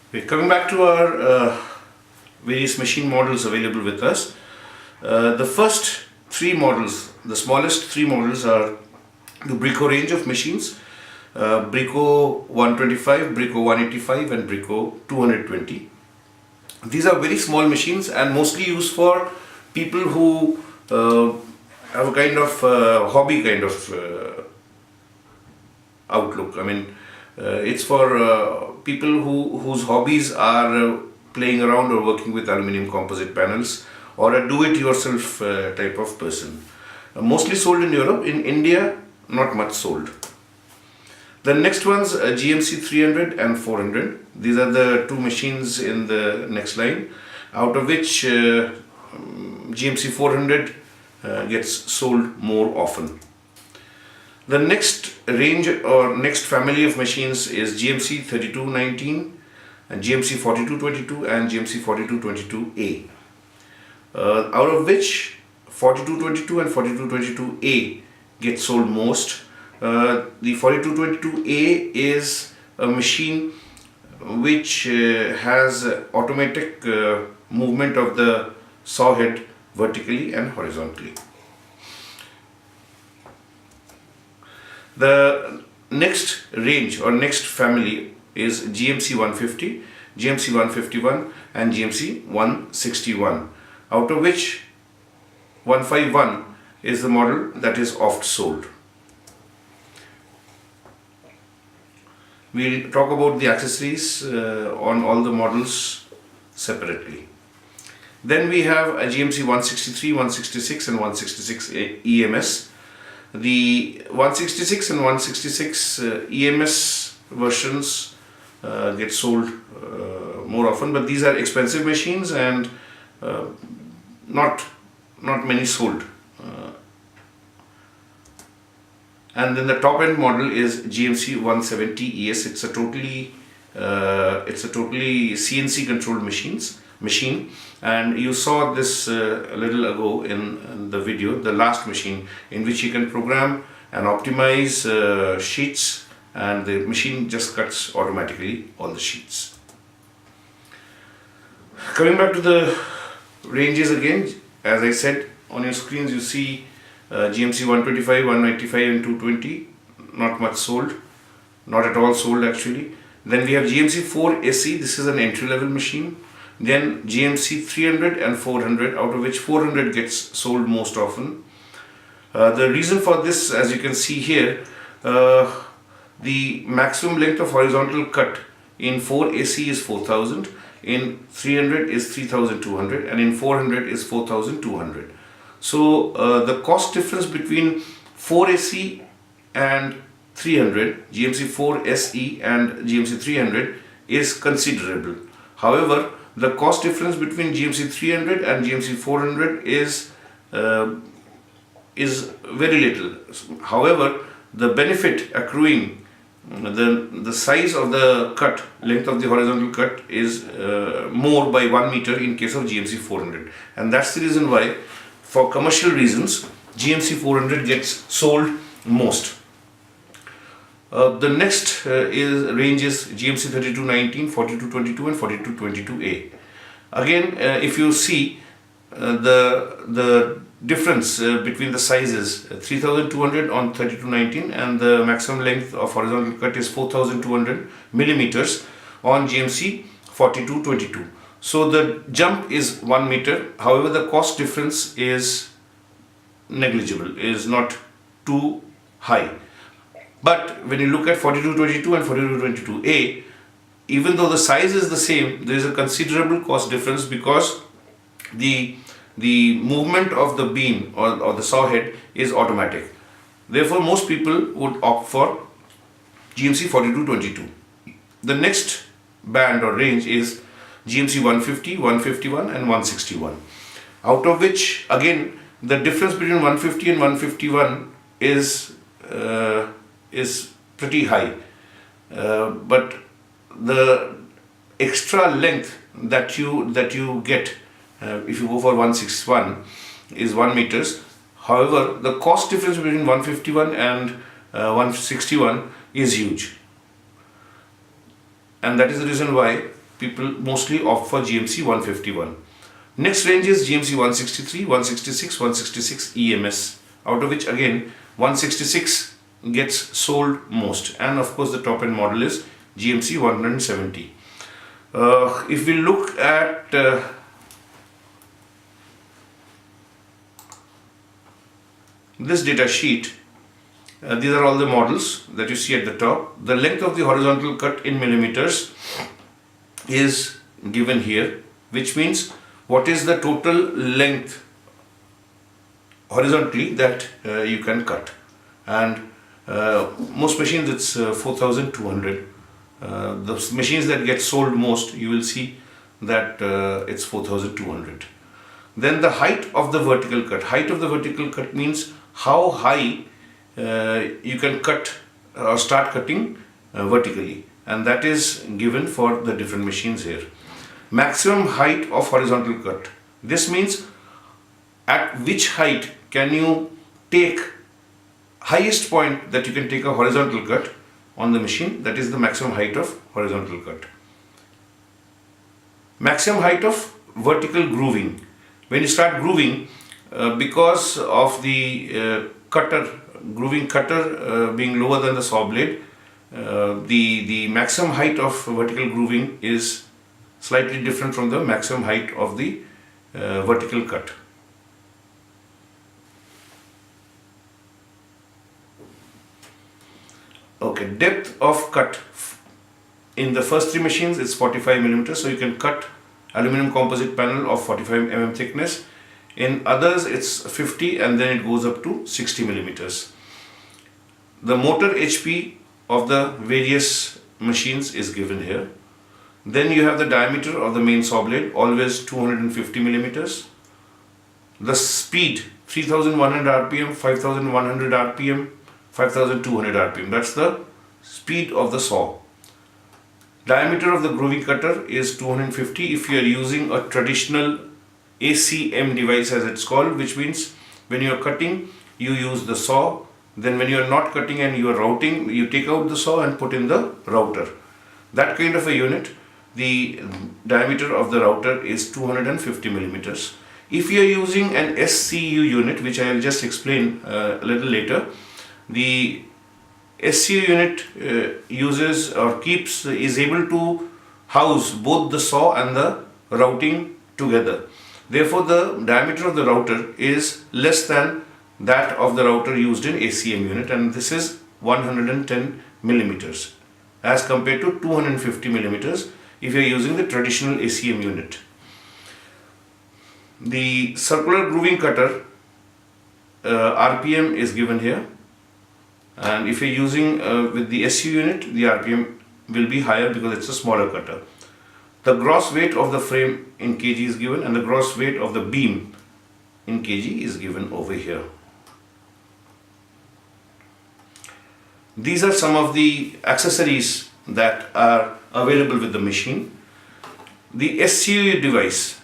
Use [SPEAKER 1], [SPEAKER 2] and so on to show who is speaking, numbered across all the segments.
[SPEAKER 1] Okay, coming back to our various machine models available with us, the first three models, the smallest three models are the Brico range of machines, Brico 125, Brico 185 and Brico 220. These are very small machines and mostly used for people who have a kind of hobby kind of outlook. I mean, it's for people whose hobbies are playing around or working with aluminium composite panels, or a do-it-yourself type of person. Mostly sold in Europe. In India, not much sold. The next one's GMC 300 and 400. These are the two machines in the next line, out of which GMC 400 gets sold more often. The next range or next family of machines is GMC 3219 and GMC 4222 and GMC 4222A. Out of which 4222 and 4222A get sold most. The 4222A is a machine which has automatic movement of the saw head vertically and horizontally. The next range or next family is GMC 150, GMC 151 and GMC 161, out of which 151 is the model that is oft sold. We'll talk about the accessories on all the models separately. Then we have a GMC 163, 166 and 166 EMS. The 166 and 166 EMS versions get sold more often, but these are expensive machines and not many sold. And then the top end model is GMC 170 ES. It's a totally CNC controlled machine, and you saw this a little ago in the video, the last machine, in which you can program and optimize sheets, and the machine just cuts automatically all the sheets. Coming back to the ranges again, as I said, on your screens you see GMC 125, 195 and 220, not much sold, not at all sold actually. Then we have GMC 4 SE, this is an entry level machine. Then GMC 300 and 400, out of which 400 gets sold most often. The reason for this, as you can see here, the maximum length of horizontal cut in 4 SE is 4000, in 300 is 3200 and in 400 is 4200. So the cost difference between 4 SE and 300, GMC 4 SE and GMC 300 is considerable. However, the cost difference between GMC 300 and GMC 400 is very little. However, the benefit accruing, the size of the cut, length of the horizontal cut is more by 1 meter in case of GMC 400, and that's the reason why, for commercial reasons, GMC 400 gets sold most. The next range is GMC 3219, 4222 and 4222A. Again, if you see the difference between the sizes, 3200 on 3219 and the maximum length of horizontal cut is 4200 millimeters on GMC 4222. So the jump is 1 meter. However, the cost difference is negligible, is not too high. But when you look at 4222 and 4222A, even though the size is the same, there is a considerable cost difference because the movement of the beam or the saw head is automatic. Therefore, most people would opt for GMC 4222. The next band or range is GMC 150, 151 and 161. Out of which, again, the difference between 150 and 151 is pretty high, but the extra length that you get if you go for 161 is 1 meters. However, the cost difference between 151 and 161 is huge, and that is the reason why people mostly opt for GMC 151. Next range is GMC 163, 166, 166 EMS, out of which again 166 gets sold most, and of course the top end model is GMC 170. If we look at this data sheet, these are all the models that you see at the top. The length of the horizontal cut in millimeters is given here, which means what is the total length horizontally that you can cut. And most machines it's 4200. The machines that get sold most, you will see that it's 4200. Then the height of the vertical cut. Height of the vertical cut means how high you can cut or start cutting vertically, and that is given for the different machines here. Maximum height of horizontal cut. This means at which height can you take highest point that you can take a horizontal cut on the machine, that is the maximum height of horizontal cut. Maximum height of vertical grooving. When you start grooving, because of the grooving cutter being lower than the saw blade, the maximum height of vertical grooving is slightly different from the maximum height of the vertical cut. Okay, depth of cut in the first three machines is 45 millimeters, so you can cut aluminum composite panel of 45 mm thickness. In others it's 50 and then it goes up to 60 millimeters. The motor HP of the various machines is given here. Then you have the diameter of the main saw blade, always 250 millimeters. The speed 3100 rpm, 5100 rpm, 5200 rpm, that's the speed of the saw. Diameter of the grooving cutter is 250 if you are using a traditional ACM device, as it's called, which means when you are cutting you use the saw, then when you are not cutting and you are routing, you take out the saw and put in the router. That kind of a unit, the diameter of the router is 250 millimeters. If you are using an SCU unit, which I will just explain a little later, the SCU unit uses or is able to house both the saw and the routing together. Therefore, the diameter of the router is less than that of the router used in ACM unit, and this is 110 millimeters as compared to 250 millimeters if you are using the traditional ACM unit. The circular grooving cutter RPM is given here, and if you are using with the SU unit, the RPM will be higher because it's a smaller cutter. The gross weight of the frame in kg is given, and the gross weight of the beam in kg is given over here. These are some of the accessories that are available with the machine. The SCU device.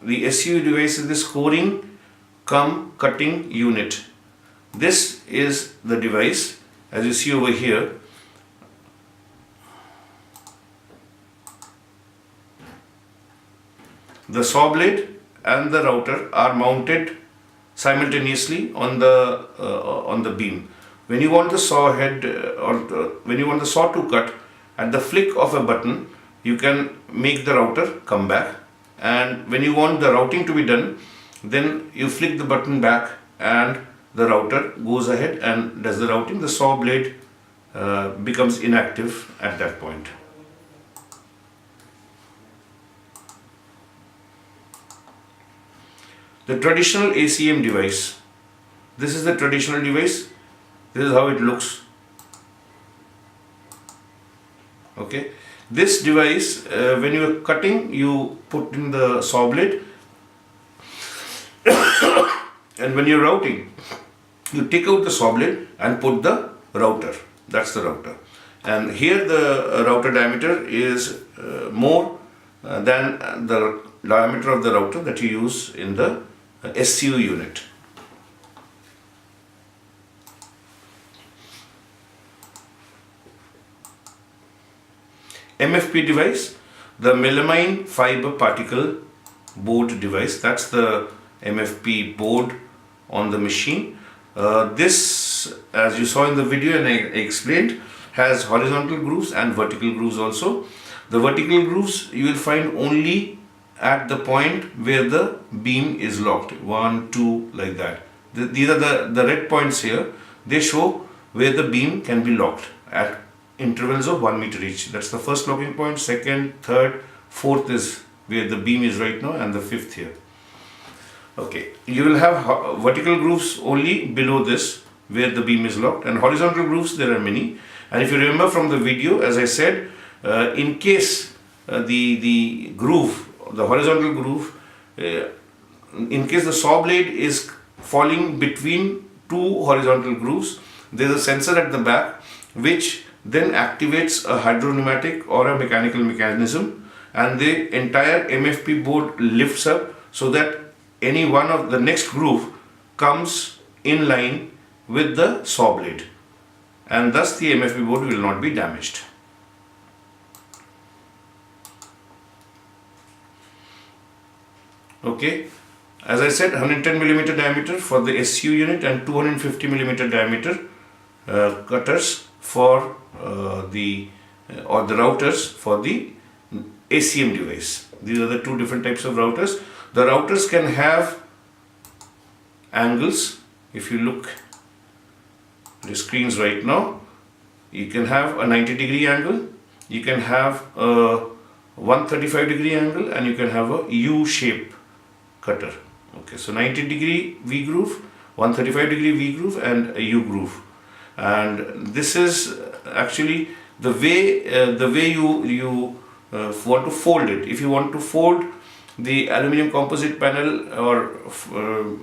[SPEAKER 1] The SCU device is the scoring cum cutting unit. This is the device, as you see over here. The saw blade and the router are mounted simultaneously on the beam. When you want the saw head when you want the saw to cut, at the flick of a button you can make the router come back, and when you want the routing to be done, then you flick the button back and the router goes ahead and does the routing. The saw blade becomes inactive at that point. The traditional ACM device. This is the traditional device. This is how it looks. Okay. This device, when you are cutting, you put in the saw blade, and when you are routing, you take out the saw blade and put the router. That's the router. And here the router diameter is more than the diameter of the router that you use in the SCU unit. MFP device. the melamine fiber particle board device. That's the MFP board on the machine. This, as you saw in the video and I explained, has horizontal grooves and vertical grooves also. The vertical grooves you will find only at the point where the beam is locked. 1, 2, like that. These are the red points here. They show where the beam can be locked at intervals of 1 meter each. That's the first locking point, second, third, fourth is where the beam is right now, and the fifth here. Okay, you will have vertical grooves only below this where the beam is locked, and horizontal grooves there are many. And if you remember from the video, as I said, in case the groove, the horizontal groove, in case the saw blade is falling between two horizontal grooves, there is a sensor at the back which then activates a hydropneumatic or a mechanical mechanism, and the entire MFP board lifts up so that any one of the next groove comes in line with the saw blade, and thus the MFP board will not be damaged. Okay, as I said, 110 millimeter diameter for the SU unit and 250 millimeter diameter cutters for the routers for the ACM device. These are the two different types of routers. The routers can have angles. If you look at the screens right now, you can have a 90-degree angle, you can have a 135-degree angle, and you can have a U-shape cutter. Okay, so 90-degree V groove, 135-degree V groove, and a U groove. And this is actually the way you want to fold it. If you want to fold the aluminum composite panel or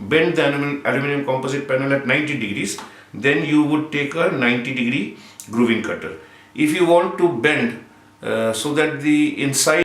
[SPEAKER 1] bend the aluminum composite panel at 90 degrees, then you would take a 90-degree grooving cutter. If you want to bend so that the inside